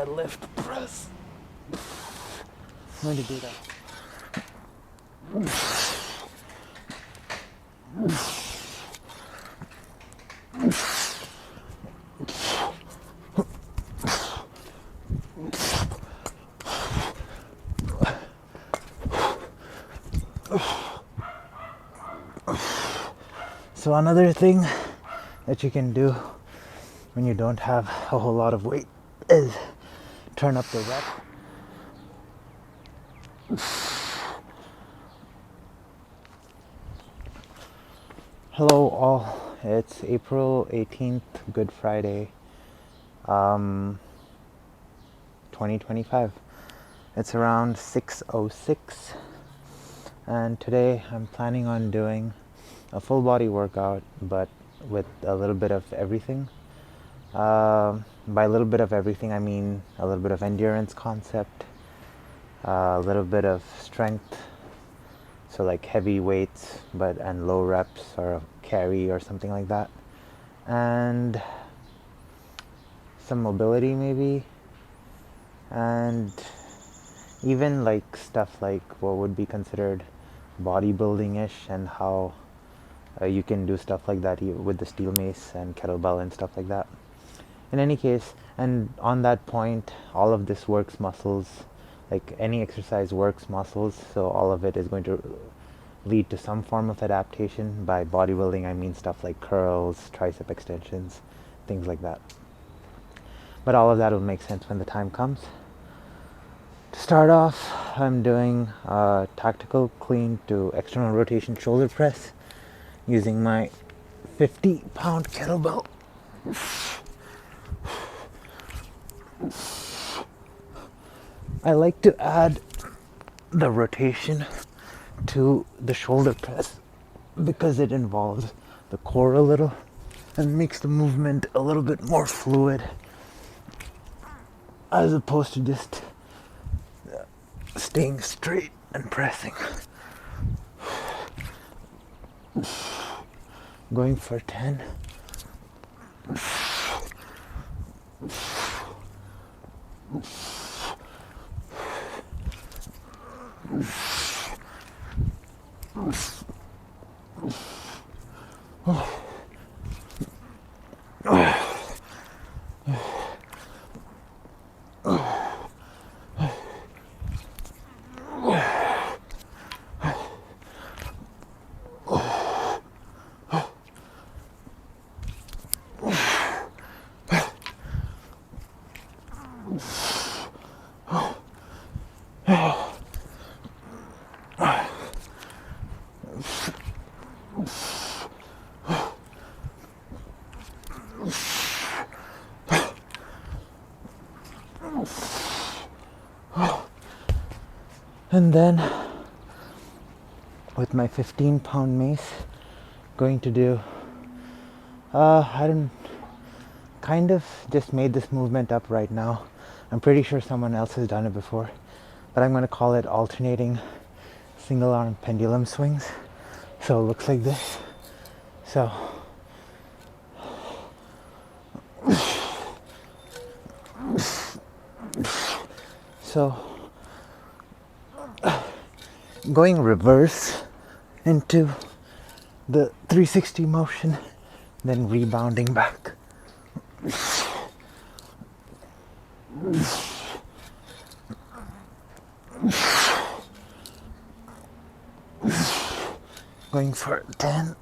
deadlift press. I'm going to do that. So another thing that you can do when you don't have a whole lot of weight is turn up the rep. Hello all, it's April 18th, Good Friday, 2025. It's around 6:06 and today I'm planning on doing a full body workout, but with a little bit of everything. By a little bit of everything, I mean a little bit of endurance concept, a little bit of strength, so like heavy weights and low reps or a carry or something like that, and some mobility maybe, and even like stuff like what would be considered bodybuilding-ish, and how you can do stuff like that with the steel mace and kettlebell and stuff like that. In any case, and on that point, all of this works muscles, like any exercise works muscles, so all of it is going to lead to some form of adaptation. By bodybuilding, I mean stuff like curls, tricep extensions, things like that. But all of that will make sense when the time comes. To start off, I'm doing a tactical clean to external rotation shoulder press using my 50-pound kettlebell. I like to add the rotation to the shoulder press because it involves the core a little and makes the movement a little bit more fluid, as opposed to just staying straight and pressing. Going for 10. And then with my 15-pound mace, going to do kind of just made this movement up right now. I'm pretty sure someone else has done it before, but I'm going to call it alternating single arm pendulum swings. So it looks like this. So going reverse into the 360 motion, then rebounding back. Going for 10.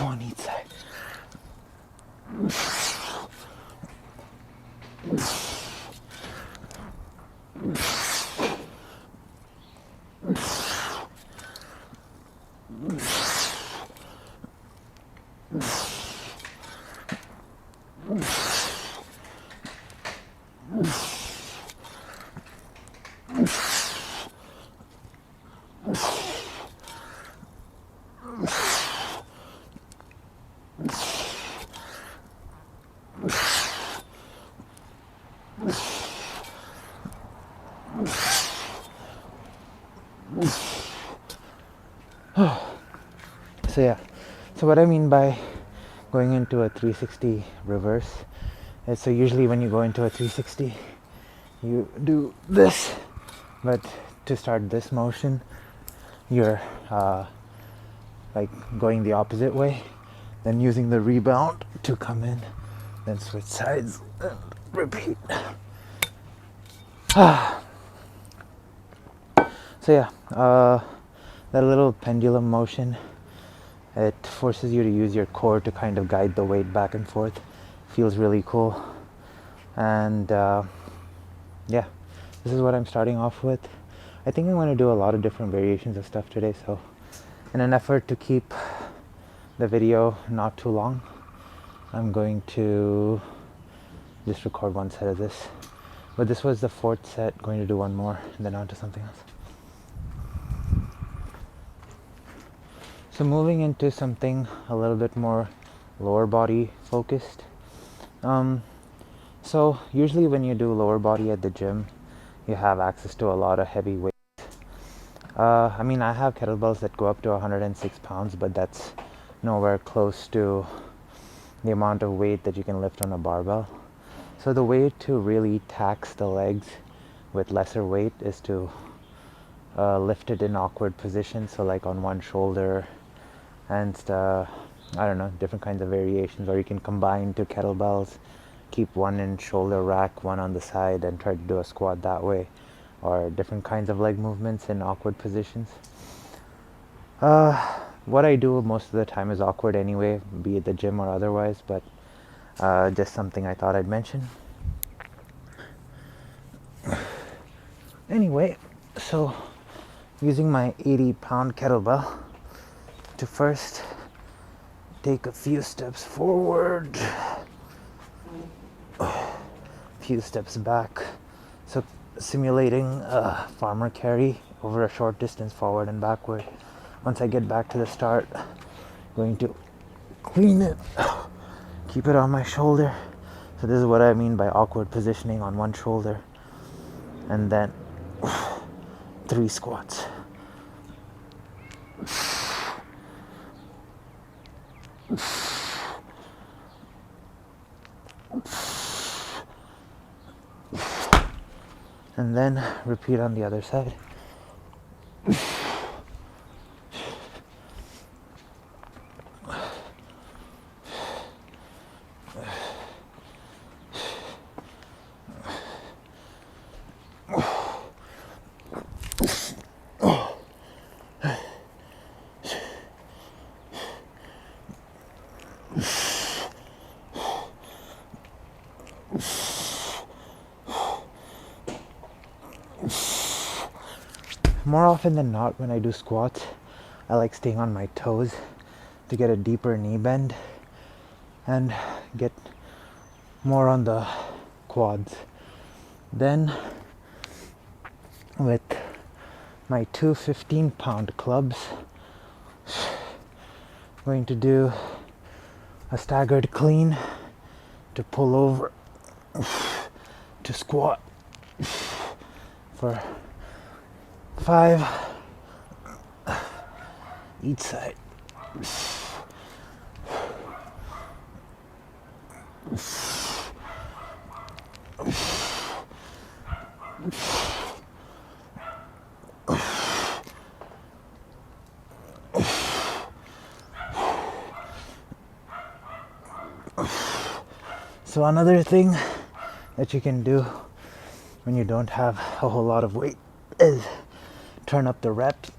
On each side. So what I mean by going into a 360 reverse. And so usually when you go into a 360, you do this, but to start this motion, you're like going the opposite way, then using the rebound to come in, then switch sides and repeat. So yeah, that little pendulum motion, it forces you to use your core to kind of guide the weight back and forth. Feels really cool. And yeah, this is what I'm starting off with. I think I'm going to do a lot of different variations of stuff today, so in an effort to keep the video not too long, I'm going to just record one set of this. But this was the 4th set, going to do one more and then on to something else. So moving into something a little bit more lower body focused. So usually when you do lower body at the gym, you have access to a lot of heavy weights. I mean, I have kettlebells that go up to 106 pounds, but that's nowhere close to the amount of weight that you can lift on a barbell. So the way to really tax the legs with lesser weight is to lift it in awkward positions, so like on one shoulder, and I don't know, different kinds of variations, or you can combine 2 kettlebells, keep one in shoulder rack, one on the side, and try to do a squat that way, or different kinds of leg movements in awkward positions. What I do most of the time is awkward anyway, be it the gym or otherwise, but just something I thought I'd mention. Anyway, so using my 80-pound kettlebell to first take a few steps forward, a few steps back, so simulating a farmer carry over a short distance forward and backward. Once I get back to the start, I'm going to clean it, keep it on my shoulder. So this is what I mean by awkward positioning on one shoulder, and then 3 squats. And then repeat on the other side. More often than not, when I do squats, I like staying on my toes to get a deeper knee bend and get more on the quads. Then with my 2 15-pound clubs, I'm going to do a staggered clean to pull over to squat for 5 each side. So another thing that you can do when you don't have a whole lot of weight is turn up the reps.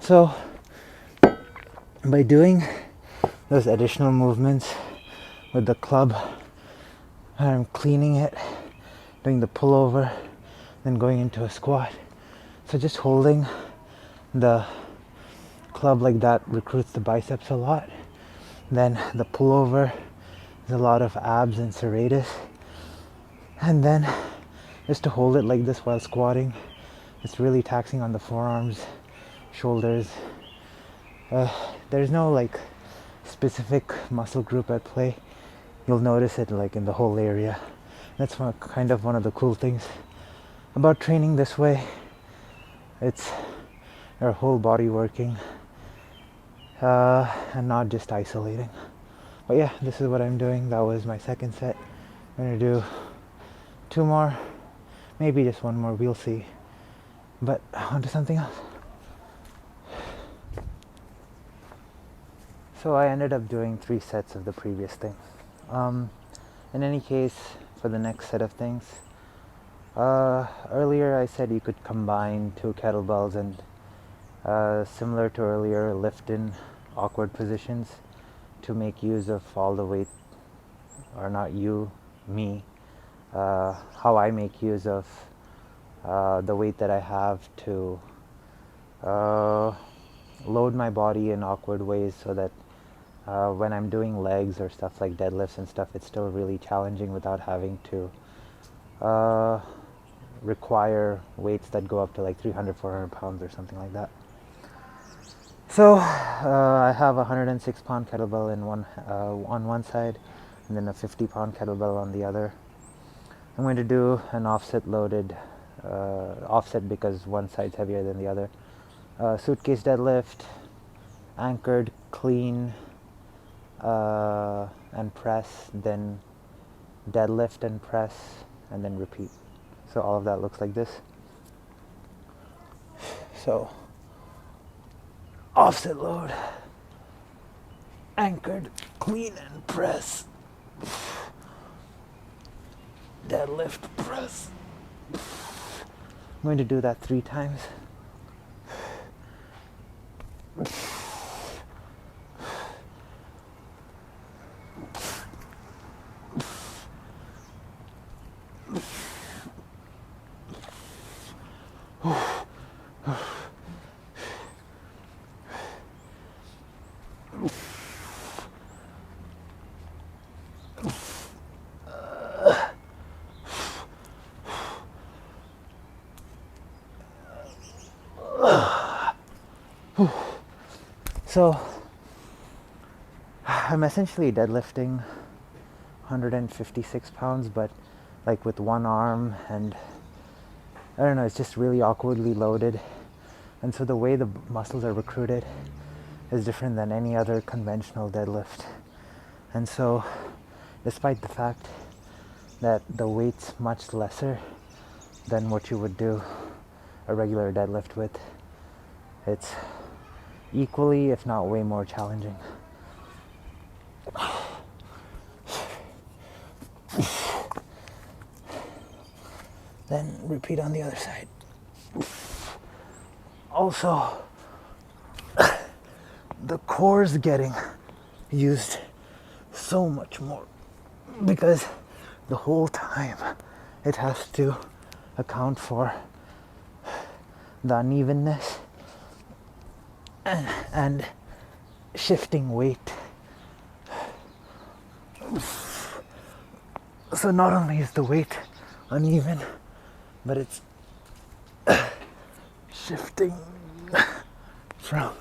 So by doing those additional movements with the club, I'm cleaning it, doing the pullover, then going into a squat. So just holding the club like that recruits the biceps a lot. Then the pullover is a lot of abs and serratus. And then just to hold it like this while squatting, it's really taxing on the forearms, shoulders. There's no like specific muscle group at play. You'll notice it like in the whole area. That's kind of one of the cool things about training this way. It's your whole body working and not just isolating. But yeah, this is what I'm doing. That was my second set. I'm gonna do 2 more, maybe just 1 more, we'll see. But on to something else. So I ended up doing 3 sets of the previous thing. In any case, for the next set of things, earlier I said you could combine 2 kettlebells and similar to earlier, lift in awkward positions to make use of all the weight, or not you, me, how I make use of the weight that I have to load my body in awkward ways so that when I'm doing legs or stuff like deadlifts and stuff, it's still really challenging without having to require weights that go up to like 300, 400 pounds or something like that. So I have a 106-pound kettlebell on one side and then a 50-pound kettlebell on the other. I'm going to do an offset loaded, offset because one side's heavier than the other. Suitcase deadlift, anchored, clean, and press, then deadlift and press, and then repeat. So all of that looks like this. So offset load, anchored, clean and press, deadlift, press. I'm going to do that 3 times. So I'm essentially deadlifting 156 pounds, but like with one arm, and I don't know, it's just really awkwardly loaded. And so the way the muscles are recruited is different than any other conventional deadlift. And so despite the fact that the weight's much lesser than what you would do a regular deadlift with, it's equally, if not way more challenging. Then repeat on the other side. Also, the core's getting used so much more because the whole time it has to account for the unevenness and shifting weight. So not only is the weight uneven, but it's shifting from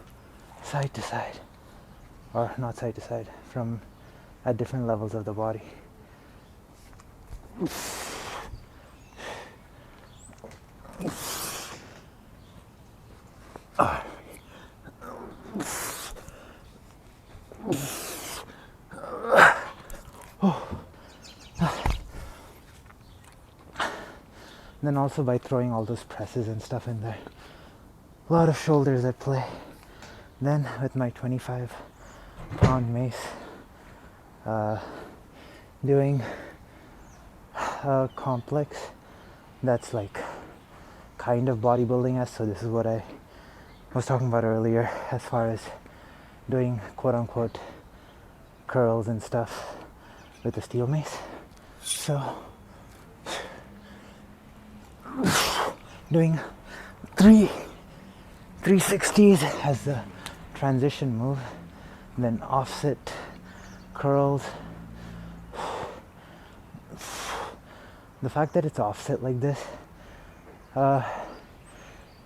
side to side, or not side to side, from at different levels of the body. Then also by throwing all those presses and stuff in there, a lot of shoulders at play. Then with my 25-pound mace, doing a complex that's like kind of bodybuilding-esque. So this is what I was talking about earlier as far as doing quote-unquote curls and stuff with the steel mace. So doing three 360s as the transition move, then offset curls. The fact that it's offset like this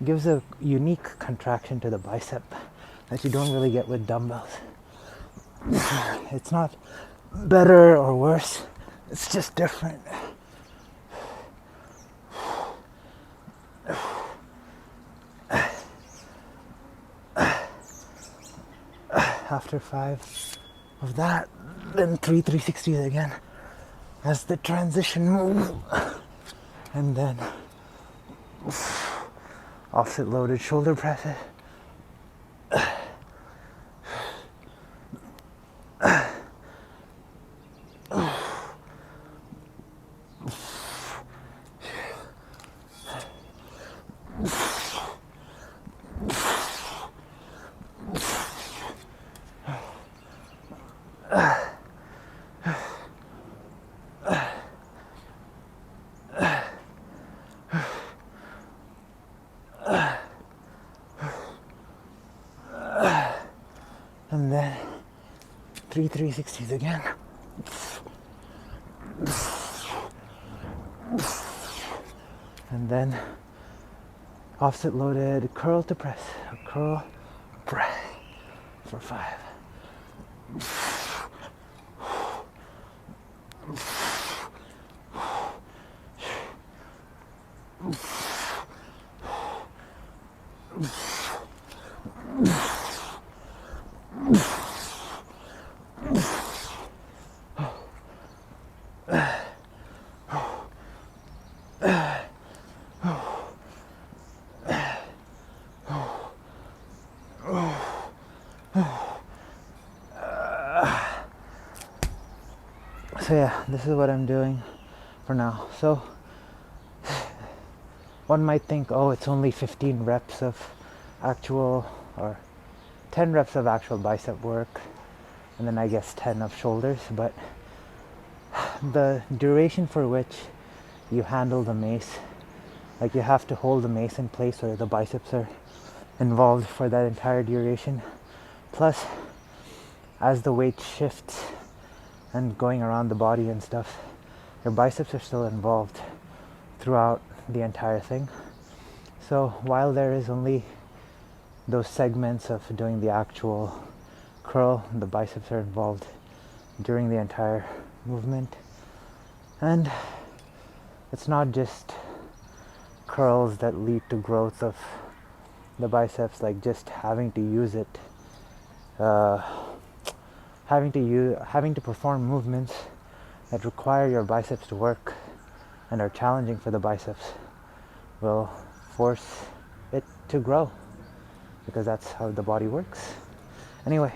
gives a unique contraction to the bicep that you don't really get with dumbbells. It's not better or worse, it's just different. After 5 of that, then 360s again as the transition move, and then offset loaded shoulder presses. And then 360s again. And then offset loaded curl to press. Curl, press for 5. So yeah, this is what I'm doing for now. So one might think, oh, it's only 15 reps of actual, or 10 reps of actual bicep work, and then I guess 10 of shoulders, but the duration for which you handle the mace, like you have to hold the mace in place or the biceps are involved for that entire duration. Plus, as the weight shifts and going around the body and stuff, your biceps are still involved throughout the entire thing. So while there is only those segments of doing the actual curl, the biceps are involved during the entire movement. And it's not just curls that lead to growth of the biceps, like just having to use it, having to perform movements that require your biceps to work and are challenging for the biceps will force it to grow, because that's how the body works. Anyway,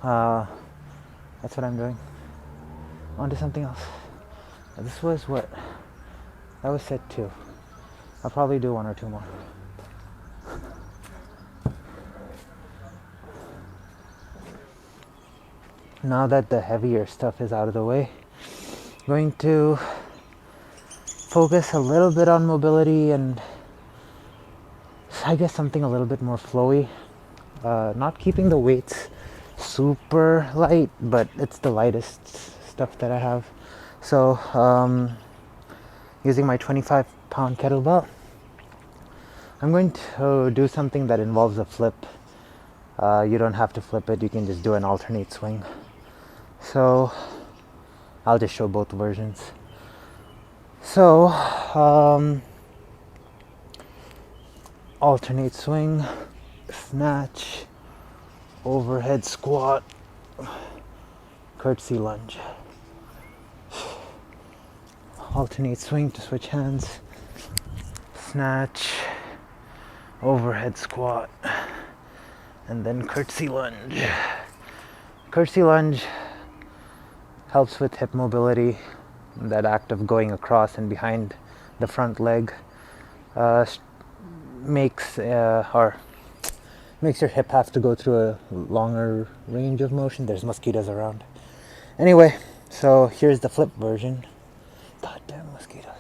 that's what I'm doing. On to something else. This was what? That was set 2. I'll probably do 1 or 2 more. Now that the heavier stuff is out of the way, I'm going to focus a little bit on mobility and I guess something a little bit more flowy. Not keeping the weights super light, but it's the lightest stuff that I have. So using my 25-pound kettlebell, I'm going to do something that involves a flip. You don't have to flip it, you can just do an alternate swing. So I'll just show both versions. So alternate swing, snatch, overhead squat, curtsy lunge. Alternate swing to switch hands, snatch, overhead squat, and then curtsy lunge. Curtsy lunge helps with hip mobility, that act of going across and behind the front leg. Makes your hip have to go through a longer range of motion. There's mosquitoes around. Anyway, so here's the flip version. Goddamn mosquitoes.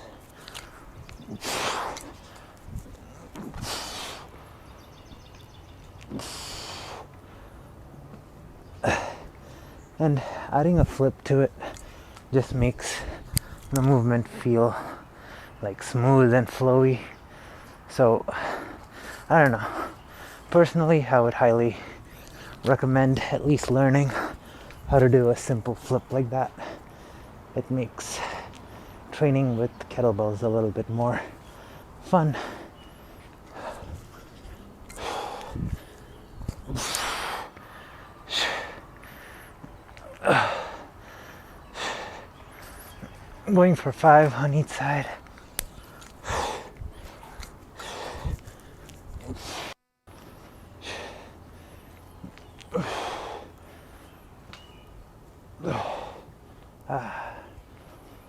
And adding a flip to it just makes the movement feel like smooth and flowy. So I don't know. Personally, I would highly recommend at least learning how to do a simple flip like that. It makes training with kettlebells a little bit more fun. Going for 5 on each side.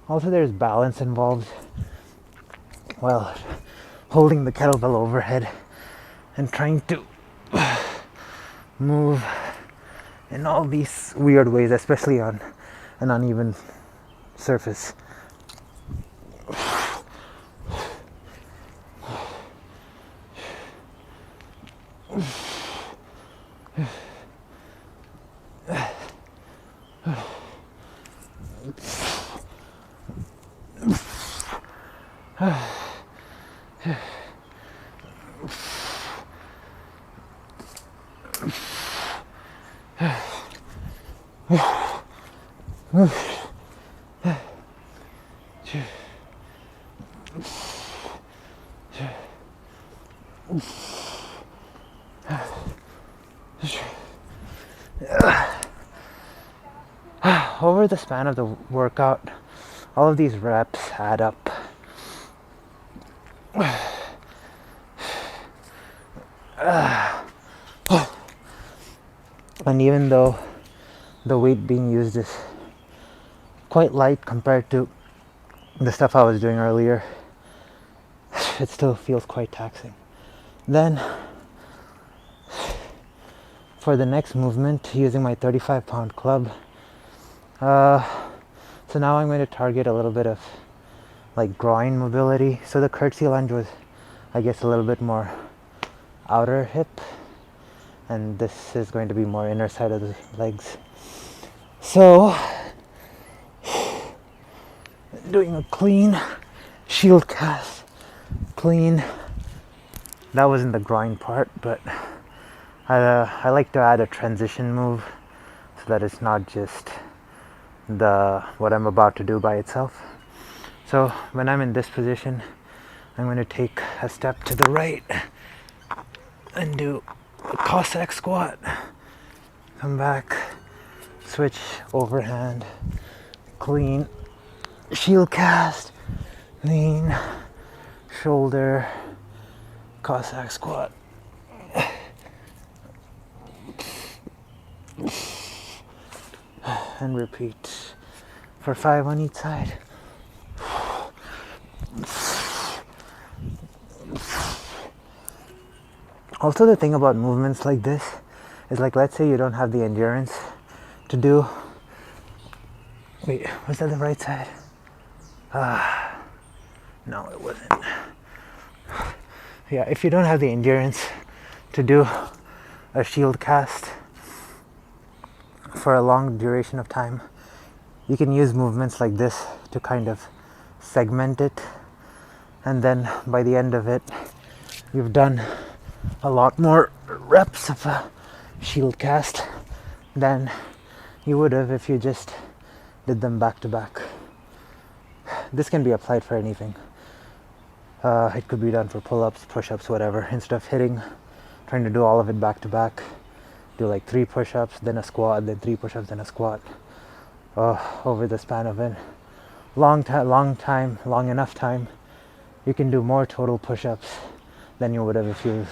Also, there's balance involved while holding the kettlebell overhead and trying to move in all these weird ways, especially on an uneven surface. Over the span of the workout, all of these reps add up. And even though the weight being used is quite light compared to the stuff I was doing earlier, it still feels quite taxing. Then, for the next movement, using my 35-pound club, so now I'm going to target a little bit of like groin mobility. So the curtsy lunge was, I guess, a little bit more outer hip, and this is going to be more inner side of the legs. So doing a clean shield cast, clean. That wasn't the groin part, but I like to add a transition move so that it's not just what I'm about to do by itself. So when I'm in this position, I'm going to take a step to the right and do a Cossack squat. Come back, switch overhand, clean shield cast, clean shoulder, Cossack squat. And repeat for 5 on each side. Also, the thing about movements like this is, like, let's say you don't have the endurance to do. Wait, was that the right side? No, it wasn't. Yeah, if you don't have the endurance to do a shield cast for a long duration of time, you can use movements like this to kind of segment it, and then by the end of it, you've done a lot more reps of a shield cast than you would have if you just did them back to back. This can be applied for anything. It could be done for pull-ups, push-ups, whatever. Instead of trying to do all of it back to back, do like 3 push-ups, then a squat, then 3 push-ups, then a squat. Over the span of a long enough time, you can do more total push-ups than you would have if you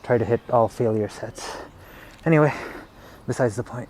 tried to hit all failure sets. Anyway, besides the point.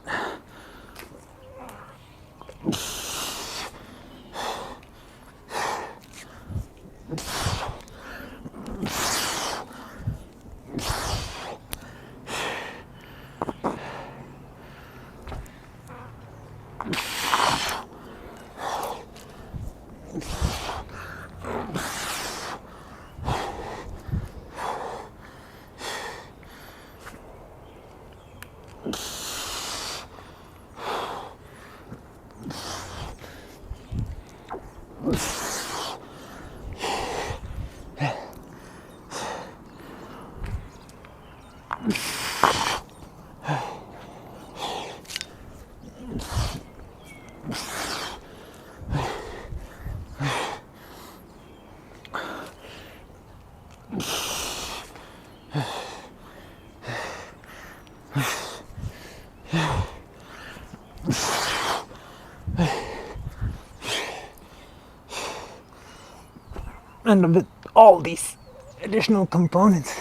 And with all these additional components,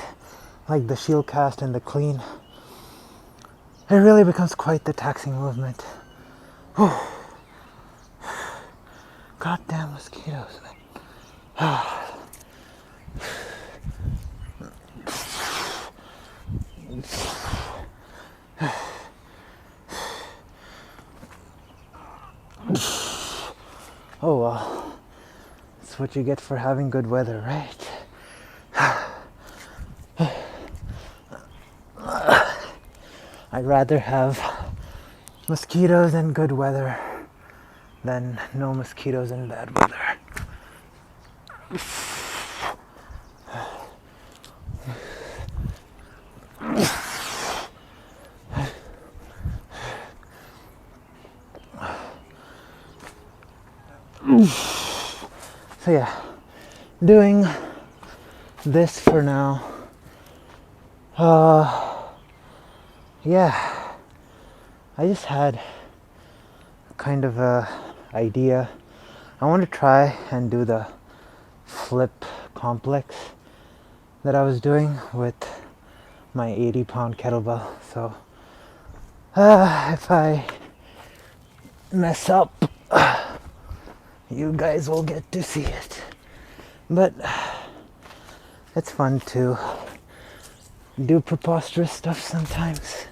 like the shield cast and the clean, it really becomes quite the taxing movement. Goddamn mosquitoes, man. Oh well, that's what you get for having good weather, right? I'd rather have mosquitoes and good weather than no mosquitoes and bad weather. So yeah, doing this for now. Yeah, I just had kind of a idea. I want to try and do the flip complex that I was doing with my 80-pound kettlebell. So if I mess up, you guys will get to see it. But it's fun to do preposterous stuff sometimes.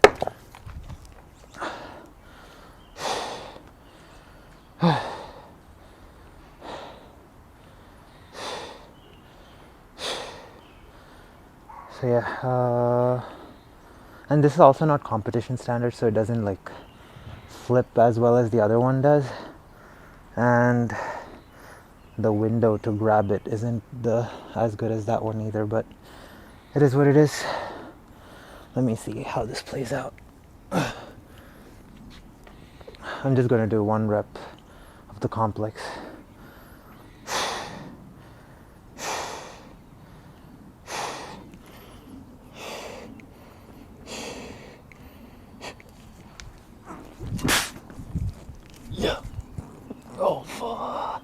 So yeah, and this is also not competition standard, so it doesn't like flip as well as the other one does, and the window to grab it isn't as good as that one either, but it is what it is. Let me see how this plays out. I'm just gonna do 1 rep of the complex. Yeah. Oh, fuck.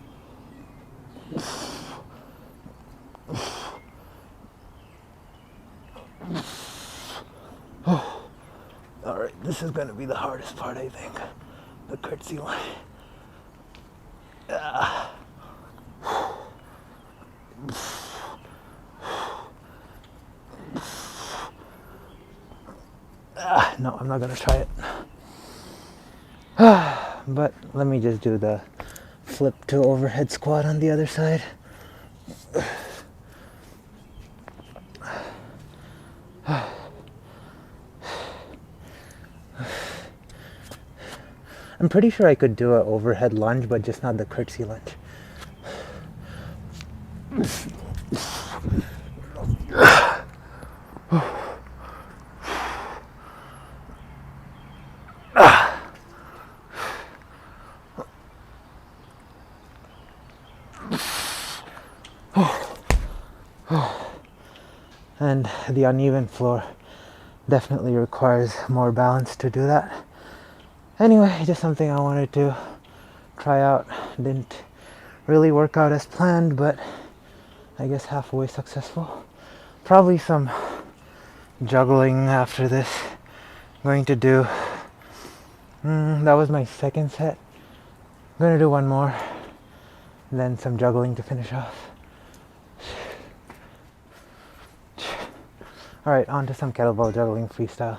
Alright, this is gonna be the hardest part, I think. The curtsy line. No, I'm not gonna try it. But let me just do the flip to overhead squat on the other side. I'm pretty sure I could do an overhead lunge, but just not the curtsy lunge. And the uneven floor definitely requires more balance to do that. Anyway, just something I wanted to try out. Didn't really work out as planned, but I guess halfway successful. Probably some juggling after this. I'm going to do, that was my second set. I'm going to do 1 more, then some juggling to finish off. Alright, on to some kettlebell juggling freestyle.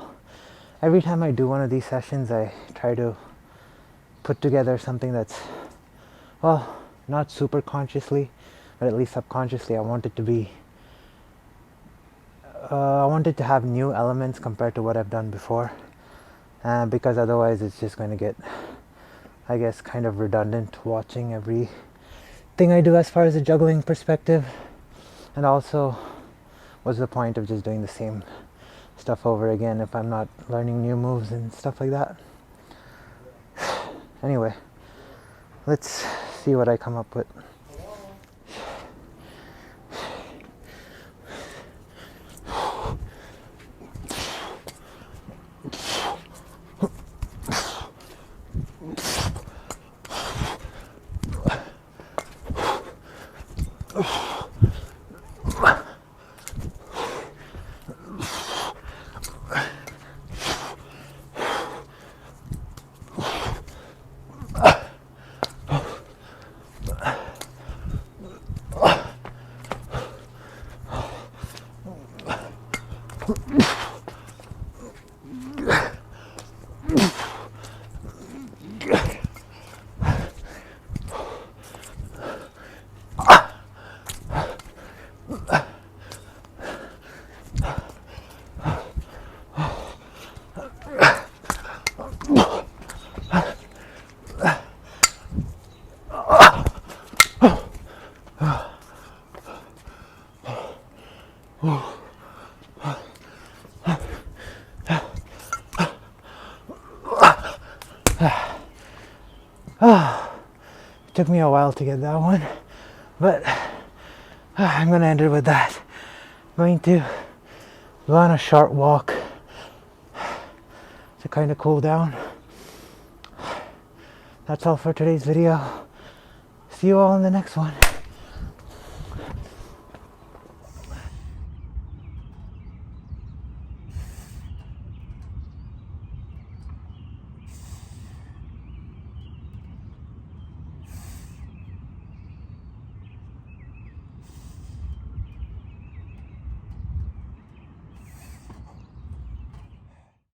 Every time I do one of these sessions, I try to put together something that's, well, not super consciously, but at least subconsciously. I want it to be, I want it to have new elements compared to what I've done before. Because otherwise it's just going to get, I guess, kind of redundant watching everything I do as far as a juggling perspective. And also, what's the point of just doing the same stuff over again if I'm not learning new moves and stuff like that? Anyway, let's see what I come up with. Took me a while to get that one, but I'm gonna end it with that. Going to go on a short walk to kind of cool down. That's all for today's video. See you all in the next one.